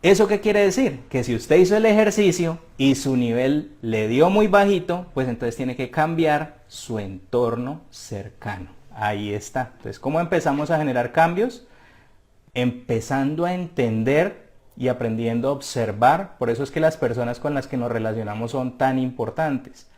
¿Eso qué quiere decir? Que si usted hizo el ejercicio y su nivel le dio muy bajito, pues entonces tiene que cambiar su entorno cercano. Ahí está. Entonces, ¿cómo empezamos a generar cambios? Empezando a entender y aprendiendo a observar. Por eso es que las personas con las que nos relacionamos son tan importantes,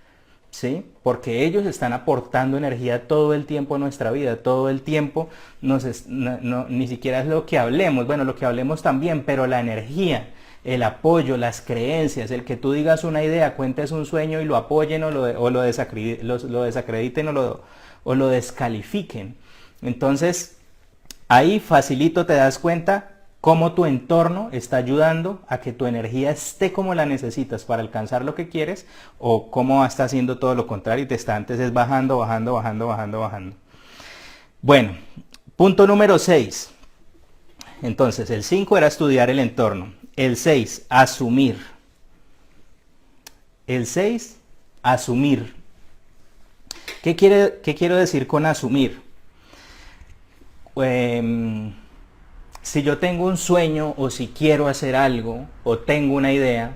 ¿sí? Porque ellos están aportando energía todo el tiempo a nuestra vida, todo el tiempo, ni siquiera es lo que hablemos, bueno, lo que hablemos también, pero la energía, el apoyo, las creencias, el que tú digas una idea, cuentes un sueño y lo apoyen o lo desacrediten o lo descalifiquen. Entonces, ahí facilito te das cuenta cómo tu entorno está ayudando a que tu energía esté como la necesitas para alcanzar lo que quieres, o cómo está haciendo todo lo contrario y te está antes es bajando, bajando, bajando, bajando, bajando. Bueno, punto número 6. Entonces, el 5 era estudiar el entorno. El 6, asumir. El 6, asumir. ¿Qué quiero decir con asumir? Si yo tengo un sueño o si quiero hacer algo o tengo una idea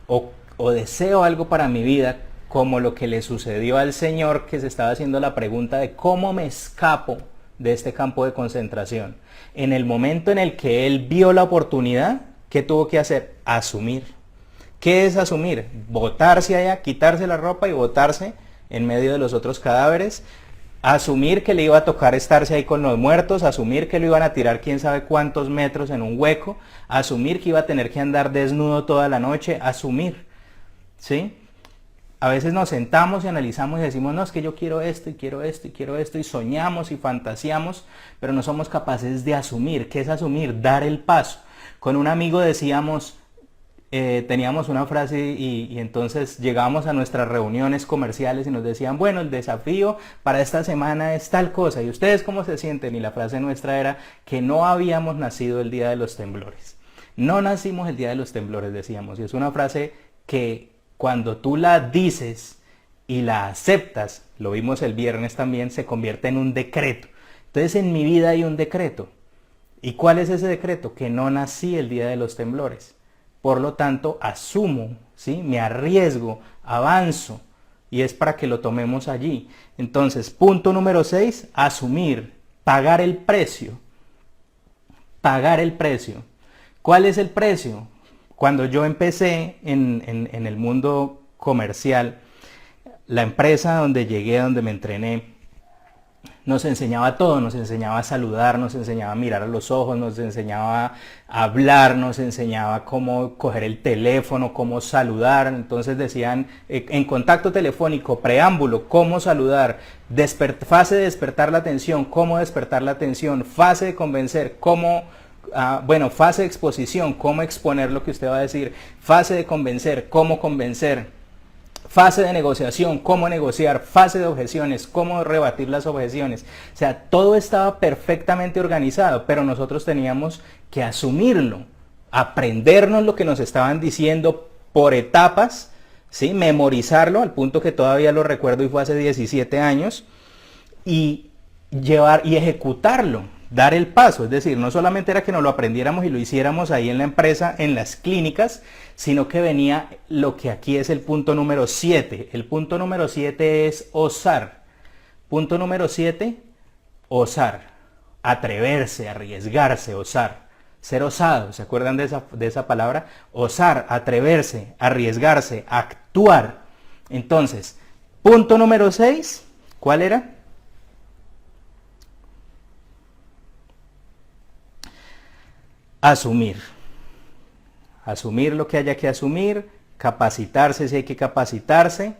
o deseo algo para mi vida, como lo que le sucedió al señor que se estaba haciendo la pregunta de cómo me escapo de este campo de concentración. En el momento en el que él vio la oportunidad, ¿qué tuvo que hacer? Asumir. ¿Qué es asumir? Botarse allá, quitarse la ropa y botarse en medio de los otros cadáveres. Asumir que le iba a tocar estarse ahí con los muertos, asumir que lo iban a tirar quién sabe cuántos metros en un hueco, asumir que iba a tener que andar desnudo toda la noche, asumir, ¿sí? A veces nos sentamos y analizamos y decimos, no, es que yo quiero esto y quiero esto y quiero esto, y soñamos y fantaseamos, pero no somos capaces de asumir. ¿Qué es asumir? Dar el paso. Con un amigo decíamos, teníamos una frase y entonces llegábamos a nuestras reuniones comerciales y nos decían, bueno, el desafío para esta semana es tal cosa, ¿y ustedes cómo se sienten? Y la frase nuestra era que no habíamos nacido el día de los temblores. No nacimos el día de los temblores, decíamos, y es una frase que cuando tú la dices y la aceptas, lo vimos el viernes también, se convierte en un decreto. Entonces en mi vida hay un decreto. ¿Y cuál es ese decreto? Que no nací el día de los temblores. Por lo tanto, asumo, ¿sí? Me arriesgo, avanzo, y es para que lo tomemos allí. Entonces, punto número 6, asumir, pagar el precio. Pagar el precio. ¿Cuál es el precio? Cuando yo empecé en el mundo comercial, la empresa donde llegué, donde me entrené, nos enseñaba todo, nos enseñaba a saludar, nos enseñaba a mirar a los ojos, nos enseñaba a hablar, nos enseñaba cómo coger el teléfono, cómo saludar. Entonces decían, en contacto telefónico, preámbulo, cómo saludar, fase de despertar la atención, cómo despertar la atención, fase de convencer, fase de exposición, cómo exponer lo que usted va a decir, fase de convencer, cómo convencer, fase de negociación, cómo negociar, fase de objeciones, cómo rebatir las objeciones. O sea, todo estaba perfectamente organizado, pero nosotros teníamos que asumirlo, aprendernos lo que nos estaban diciendo por etapas, ¿sí? Memorizarlo al punto que todavía lo recuerdo y fue hace 17 años, y llevar y ejecutarlo, dar el paso. Es decir, no solamente era que nos lo aprendiéramos y lo hiciéramos ahí en la empresa, en las clínicas, sino que venía lo que aquí es el punto número 7. El punto número 7 es osar. Punto número 7, osar. Atreverse, arriesgarse, osar. Ser osado, ¿se acuerdan de esa palabra? Osar, atreverse, arriesgarse, actuar. Entonces, punto número 6, ¿cuál era? Asumir. Asumir lo que haya que asumir, capacitarse si hay que capacitarse,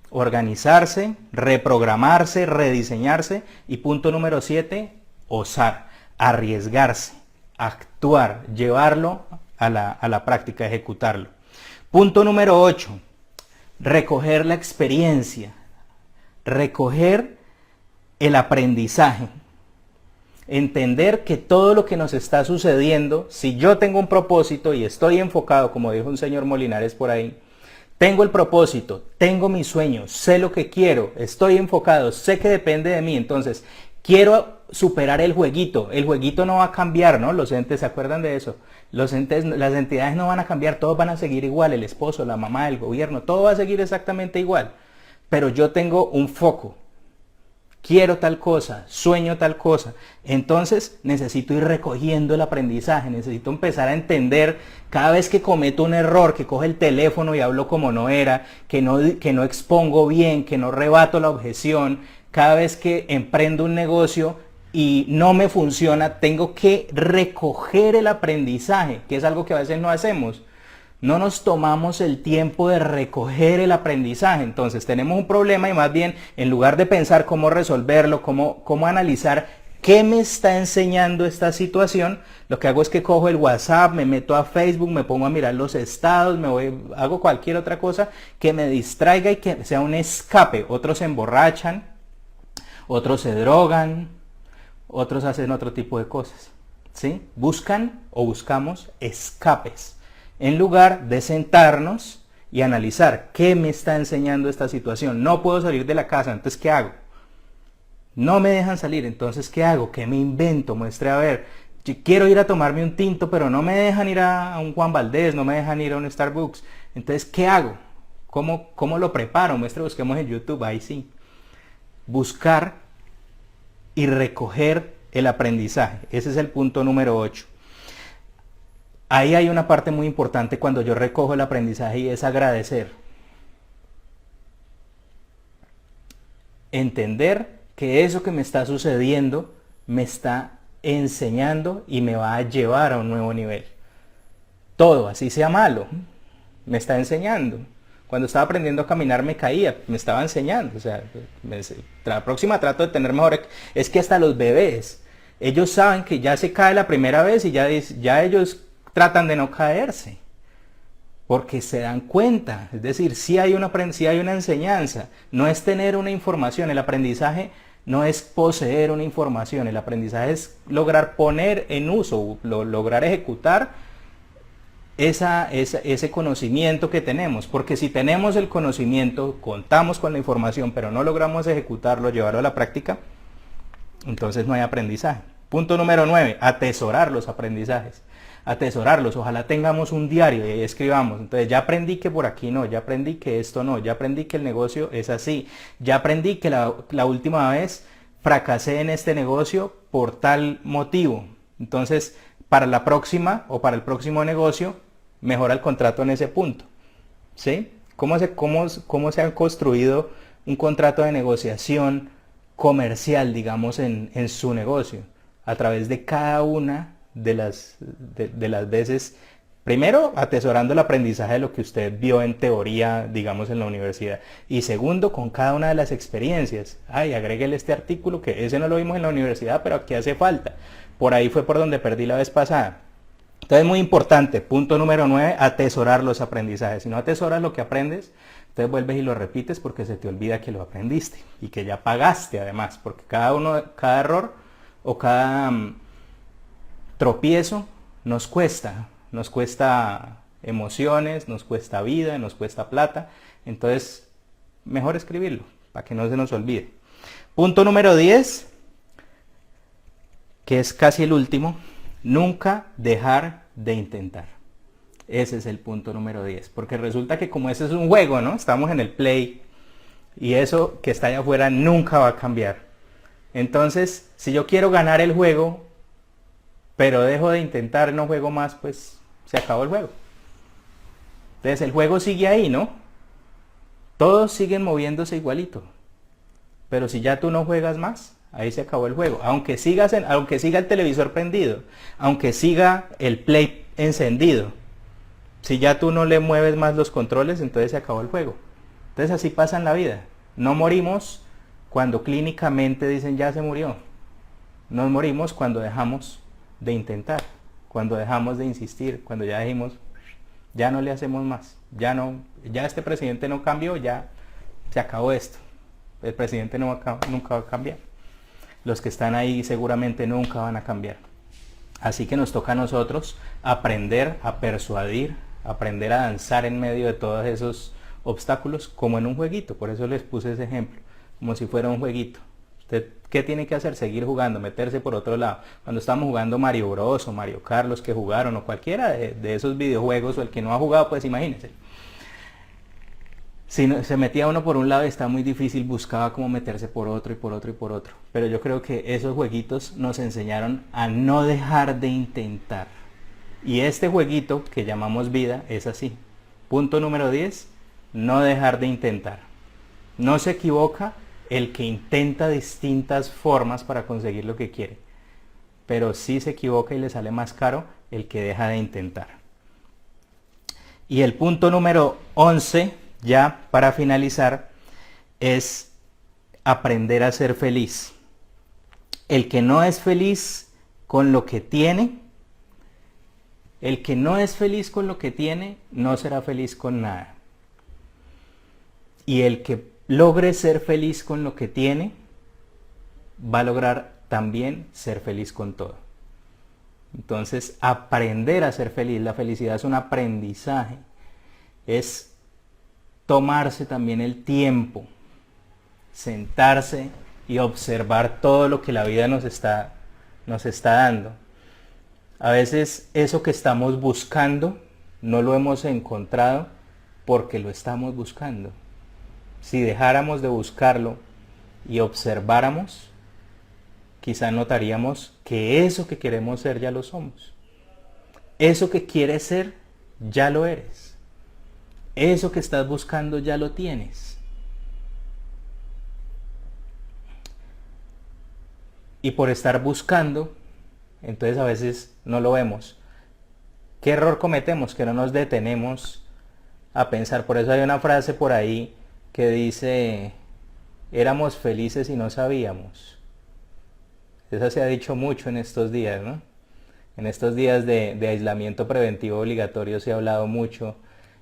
organizarse, reprogramarse, rediseñarse. Y punto número 7, osar, arriesgarse, actuar, llevarlo a la práctica, ejecutarlo. Punto número 8, recoger la experiencia, recoger el aprendizaje. Entender que todo lo que nos está sucediendo, si yo tengo un propósito y estoy enfocado, como dijo un señor Molinares por ahí, tengo el propósito, tengo mis sueños, sé lo que quiero, estoy enfocado, sé que depende de mí, entonces quiero superar el jueguito no va a cambiar, ¿no? Los entes, ¿se acuerdan de eso? Los entes, las entidades no van a cambiar, todos van a seguir igual, el esposo, la mamá, el gobierno, todo va a seguir exactamente igual, pero yo tengo un foco. Quiero tal cosa, sueño tal cosa. Entonces necesito ir recogiendo el aprendizaje, necesito empezar a entender cada vez que cometo un error, que cojo el teléfono y hablo como no era, que no expongo bien, que no rebato la objeción, cada vez que emprendo un negocio y no me funciona, tengo que recoger el aprendizaje, que es algo que a veces no hacemos. No nos tomamos el tiempo de recoger el aprendizaje. Entonces tenemos un problema y más bien en lugar de pensar cómo resolverlo, cómo analizar qué me está enseñando esta situación, lo que hago es que cojo el WhatsApp, me meto a Facebook, me pongo a mirar los estados, hago cualquier otra cosa que me distraiga y que sea un escape. Otros se emborrachan, otros se drogan, otros hacen otro tipo de cosas, ¿sí? Buscan o buscamos escapes, en lugar de sentarnos y analizar qué me está enseñando esta situación. No puedo salir de la casa, entonces ¿qué hago? No me dejan salir, entonces ¿qué hago? ¿Qué me invento? Muestre a ver. Yo quiero ir a tomarme un tinto, pero no me dejan ir a un Juan Valdez, no me dejan ir a un Starbucks. Entonces, ¿qué hago? ¿Cómo lo preparo? Muestre, busquemos en YouTube, ahí sí. Buscar y recoger el aprendizaje. Ese es el punto número 8. Ahí hay una parte muy importante cuando yo recojo el aprendizaje y es agradecer. Entender que eso que me está sucediendo me está enseñando y me va a llevar a un nuevo nivel. Todo, así sea malo, me está enseñando. Cuando estaba aprendiendo a caminar me caía, me estaba enseñando. O sea, la próxima trato de tener mejor. Es que hasta los bebés, ellos saben que ya se cae la primera vez y ya ellos tratan de no caerse, porque se dan cuenta. Es decir, sí hay una enseñanza, no es tener una información. El aprendizaje no es poseer una información, el aprendizaje es lograr poner en uso, lograr ejecutar ese conocimiento que tenemos, porque si tenemos el conocimiento, contamos con la información, pero no logramos ejecutarlo, llevarlo a la práctica, entonces no hay aprendizaje. Punto número 9, atesorar los aprendizajes. Atesorarlos, ojalá tengamos un diario y ahí escribamos. Entonces ya aprendí que por aquí no, ya aprendí que esto no, ya aprendí que el negocio es así, ya aprendí que la última vez fracasé en este negocio por tal motivo. Entonces para la próxima o para el próximo negocio mejora el contrato en ese punto, ¿sí? ¿Cómo se ha construido un contrato de negociación comercial, digamos, en su negocio? A través de cada una de las veces, primero atesorando el aprendizaje de lo que usted vio en teoría, digamos, en la universidad, y segundo con cada una de las experiencias. Agréguele este artículo que ese no lo vimos en la universidad, pero aquí hace falta. Por ahí fue por donde perdí la vez pasada. Entonces, muy importante, punto número 9, atesorar los aprendizajes. Si no atesoras lo que aprendes, Entonces vuelves y lo repites porque se te olvida que lo aprendiste y que ya pagaste además, porque cada error o cada tropiezo nos cuesta emociones, nos cuesta vida, nos cuesta plata. Entonces, mejor escribirlo para que no se nos olvide. Punto número 10, que es casi el último, nunca dejar de intentar. Ese es el punto número 10, porque resulta que como ese es un juego, ¿no? Estamos en el play y eso que está allá afuera nunca va a cambiar. Entonces, si yo quiero ganar el juego, pero dejo de intentar, no juego más, pues se acabó el juego. Entonces el juego sigue ahí, ¿no? Todos siguen moviéndose igualito. Pero si ya tú no juegas más, ahí se acabó el juego. Aunque siga el televisor prendido, aunque siga el play encendido, si ya tú no le mueves más los controles, entonces se acabó el juego. Entonces así pasa en la vida. No morimos cuando clínicamente dicen ya se murió. Nos morimos cuando dejamos de intentar, cuando dejamos de insistir, cuando ya dijimos ya no le hacemos más, ya este presidente no cambió, ya se acabó esto. El presidente nunca va a cambiar. Los que están ahí seguramente nunca van a cambiar. Así que nos toca a nosotros aprender a persuadir, aprender a danzar en medio de todos esos obstáculos como en un jueguito. Por eso les puse ese ejemplo, como si fuera un jueguito. ¿Usted qué tiene que hacer? Seguir jugando, meterse por otro lado. Cuando estamos jugando Mario Bros o Mario Kart, los que jugaron o cualquiera de esos videojuegos, o el que no ha jugado, pues imagínense. Si se metía uno por un lado y está muy difícil, buscaba cómo meterse por otro y por otro y por otro. Pero yo creo que esos jueguitos nos enseñaron a no dejar de intentar. Y este jueguito que llamamos vida es así. Punto número 10, no dejar de intentar. No se equivoca el que intenta distintas formas para conseguir lo que quiere. Pero sí se equivoca y le sale más caro el que deja de intentar. Y el punto número 11, ya para finalizar, es aprender a ser feliz. El que no es feliz con lo que tiene, no será feliz con nada. Y el que logre ser feliz con lo que tiene, va a lograr también ser feliz con todo. Entonces, aprender a ser feliz, la felicidad es un aprendizaje, es tomarse también el tiempo, sentarse y observar todo lo que la vida nos está dando. A veces eso que estamos buscando no lo hemos encontrado porque lo estamos buscando. Si dejáramos de buscarlo y observáramos, quizá notaríamos que eso que queremos ser ya lo somos. Eso que quieres ser, ya lo eres. Eso que estás buscando, ya lo tienes. Y por estar buscando, entonces a veces no lo vemos. ¿Qué error cometemos? Que no nos detenemos a pensar. Por eso hay una frase por ahí que dice, éramos felices y no sabíamos. Eso se ha dicho mucho en estos días, ¿no? En estos días de aislamiento preventivo obligatorio se ha hablado mucho.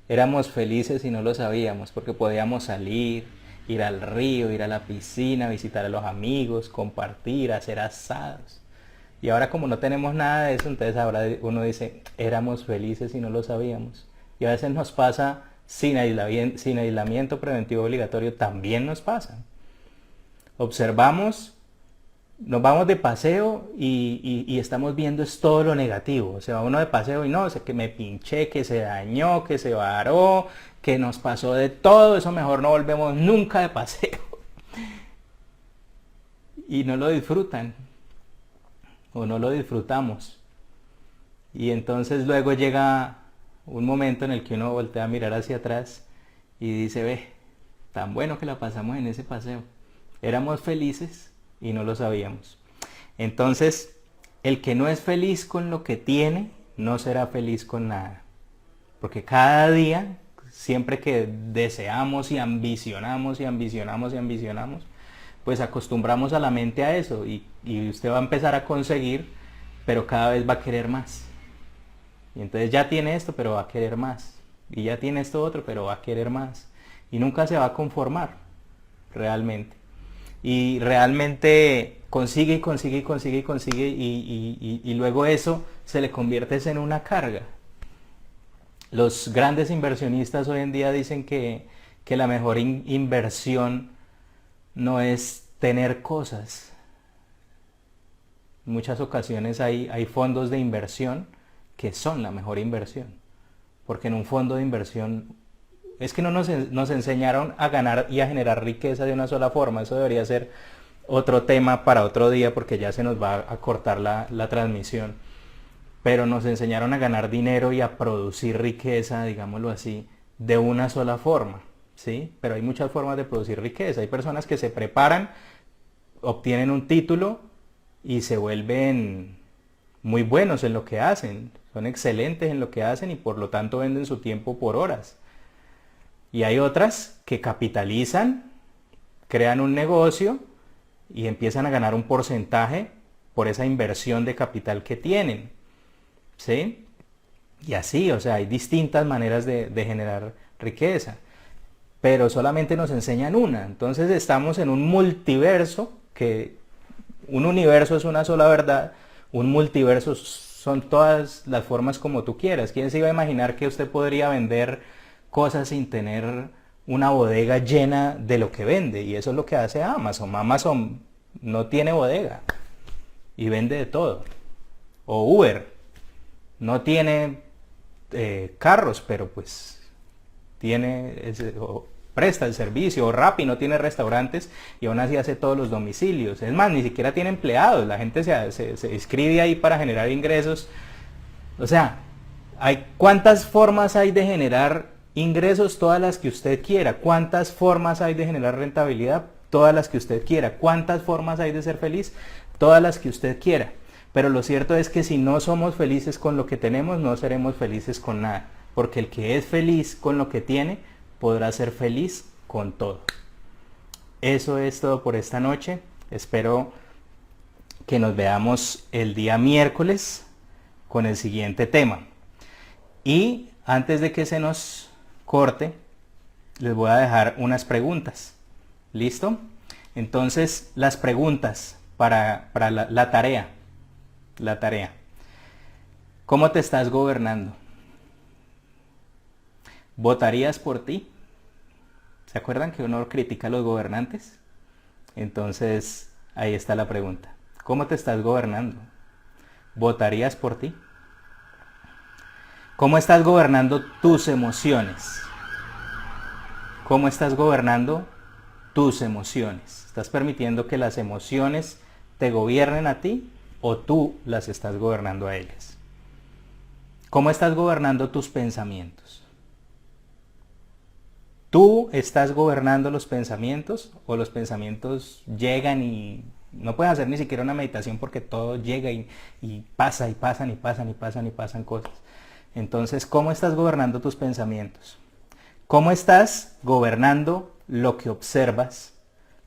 Éramos felices y no lo sabíamos porque podíamos salir, ir al río, ir a la piscina, visitar a los amigos, compartir, hacer asados. Y ahora como no tenemos nada de eso, entonces ahora uno dice, éramos felices y no lo sabíamos. Y a veces nos pasa sin aislamiento preventivo obligatorio, también nos pasa. Observamos, nos vamos de paseo y estamos viendo es todo lo negativo. Se va uno de paseo y no, sé que me pinché, que se dañó, que se varó, que nos pasó de todo, eso mejor no volvemos nunca de paseo. Y no lo disfrutan, o no lo disfrutamos. Y entonces luego llega un momento en el que uno voltea a mirar hacia atrás y dice, ve, tan bueno que la pasamos en ese paseo. Éramos felices y no lo sabíamos. Entonces, el que no es feliz con lo que tiene, no será feliz con nada. Porque cada día, siempre que deseamos y ambicionamos y ambicionamos y ambicionamos, pues acostumbramos a la mente a eso y usted va a empezar a conseguir, pero cada vez va a querer más. Y entonces ya tiene esto, pero va a querer más. Y ya tiene esto otro, pero va a querer más. y nunca se va a conformar realmente. Y realmente consigue y consigue y consigue y consigue y luego eso se le convierte en una carga. Los grandes inversionistas hoy en día dicen que la mejor inversión no es tener cosas. En muchas ocasiones hay fondos de inversión que son la mejor inversión. Porque en un fondo de inversión es que no nos enseñaron a ganar y a generar riqueza de una sola forma. Eso debería ser otro tema para otro día porque ya se nos va a cortar la transmisión. Pero nos enseñaron a ganar dinero y a producir riqueza, digámoslo así, de una sola forma, ¿sí? Pero hay muchas formas de producir riqueza. Hay personas que se preparan, obtienen un título y se vuelven muy buenos en lo que hacen. Son excelentes en lo que hacen y por lo tanto venden su tiempo por horas. Y hay otras que capitalizan, crean un negocio y empiezan a ganar un porcentaje por esa inversión de capital que tienen. ¿Sí? Y así, o sea, hay distintas maneras de generar riqueza, pero solamente nos enseñan una. Entonces estamos en un multiverso, que un universo es una sola verdad, un multiverso son todas las formas como tú quieras. ¿Quién se iba a imaginar que usted podría vender cosas sin tener una bodega llena de lo que vende? Y eso es lo que hace Amazon. Amazon no tiene bodega y vende de todo. O Uber. No tiene carros, pero pues tiene presta el servicio. O Rappi no tiene restaurantes y aún así hace todos los domicilios. Es más, ni siquiera tiene empleados. La gente se inscribe ahí para generar ingresos. O sea, ¿cuántas formas hay de generar ingresos? Todas las que usted quiera. ¿Cuántas formas hay de generar rentabilidad? Todas las que usted quiera. ¿Cuántas formas hay de ser feliz? Todas las que usted quiera. Pero lo cierto es que si no somos felices con lo que tenemos, no seremos felices con nada. Porque el que es feliz con lo que tiene, podrá ser feliz con todo. Eso es todo por esta noche. Espero que nos veamos el día miércoles con el siguiente tema. Y antes de que se nos corte, les voy a dejar unas preguntas. ¿Listo? Entonces, las preguntas para la tarea. La tarea. ¿Cómo te estás gobernando? ¿Votarías por ti? ¿Se acuerdan que uno critica a los gobernantes? Entonces, ahí está la pregunta. ¿Cómo te estás gobernando? ¿Votarías por ti? ¿Cómo estás gobernando tus emociones? ¿Cómo estás gobernando tus emociones? ¿Estás permitiendo que las emociones te gobiernen a ti? ¿O tú las estás gobernando a ellas? ¿Cómo estás gobernando tus pensamientos? ¿Tú estás gobernando los pensamientos o los pensamientos llegan y no puedes hacer ni siquiera una meditación porque todo llega y pasa y pasan y pasan y pasan y pasan cosas? Entonces, ¿cómo estás gobernando tus pensamientos? ¿Cómo estás gobernando lo que observas,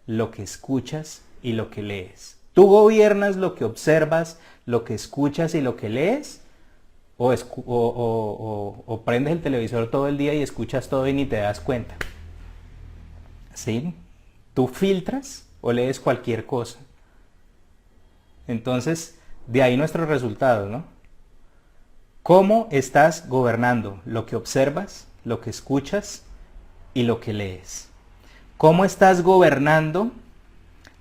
lo que escuchas y lo que lees? ¿Tú gobiernas lo que observas, lo que escuchas y lo que lees? ¿O prendes el televisor todo el día y escuchas todo y ni te das cuenta? ¿Sí? ¿Tú filtras o lees cualquier cosa? Entonces, de ahí nuestros resultados, ¿no? ¿Cómo estás gobernando lo que observas, lo que escuchas y lo que lees? ¿Cómo estás gobernando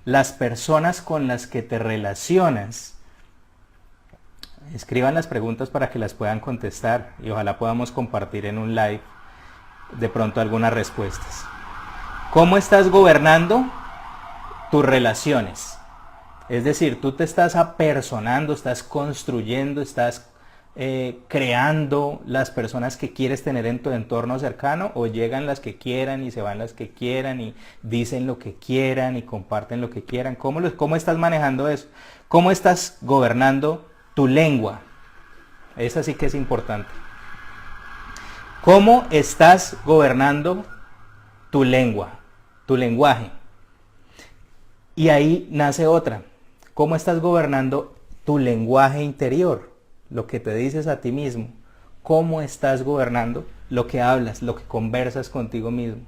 las personas con las que te relacionas? Escriban las preguntas para que las puedan contestar y ojalá podamos compartir en un live de pronto algunas respuestas. ¿Cómo estás gobernando tus relaciones? Es decir, tú te estás apersonando, estás construyendo, estás creando las personas que quieres tener en tu entorno cercano, o llegan las que quieran y se van las que quieran y dicen lo que quieran y comparten lo que quieran. ¿Cómo estás manejando eso? ¿Cómo estás gobernando tu lengua? Esa sí que es importante. ¿Cómo estás gobernando tu lengua, tu lenguaje? Y ahí nace otra. ¿Cómo estás gobernando tu lenguaje interior? Lo que te dices a ti mismo. ¿Cómo estás gobernando lo que hablas, lo que conversas contigo mismo?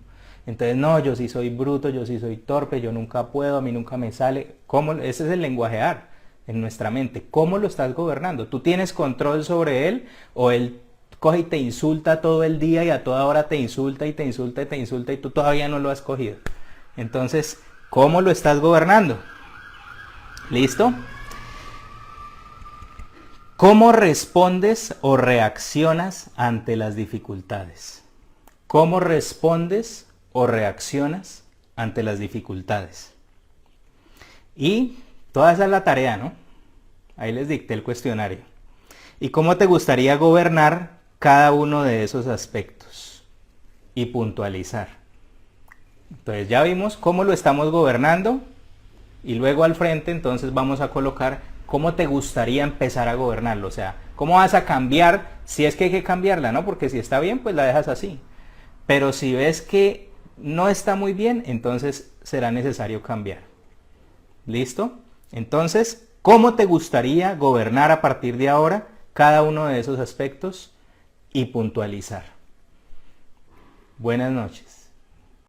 Entonces, no, yo sí soy bruto, yo sí soy torpe, yo nunca puedo, a mí nunca me sale. ¿Cómo? Ese es el lenguajear en nuestra mente. ¿Cómo lo estás gobernando? ¿Tú tienes control sobre él o él coge y te insulta todo el día y a toda hora te insulta y te insulta y te insulta y tú todavía no lo has cogido? Entonces, ¿cómo lo estás gobernando? ¿Listo? ¿Cómo respondes o reaccionas ante las dificultades? ¿Cómo respondes o reaccionas ante las dificultades? Y toda esa es la tarea, ¿no? Ahí les dicté el cuestionario. ¿Y cómo te gustaría gobernar cada uno de esos aspectos? Y puntualizar. Entonces ya vimos cómo lo estamos gobernando y luego al frente entonces vamos a colocar cómo te gustaría empezar a gobernarlo. O sea, cómo vas a cambiar si es que hay que cambiarla, ¿no? Porque si está bien, pues la dejas así. Pero si ves que no está muy bien, entonces será necesario cambiar. ¿Listo? Entonces, ¿cómo te gustaría gobernar a partir de ahora cada uno de esos aspectos y puntualizar? Buenas noches.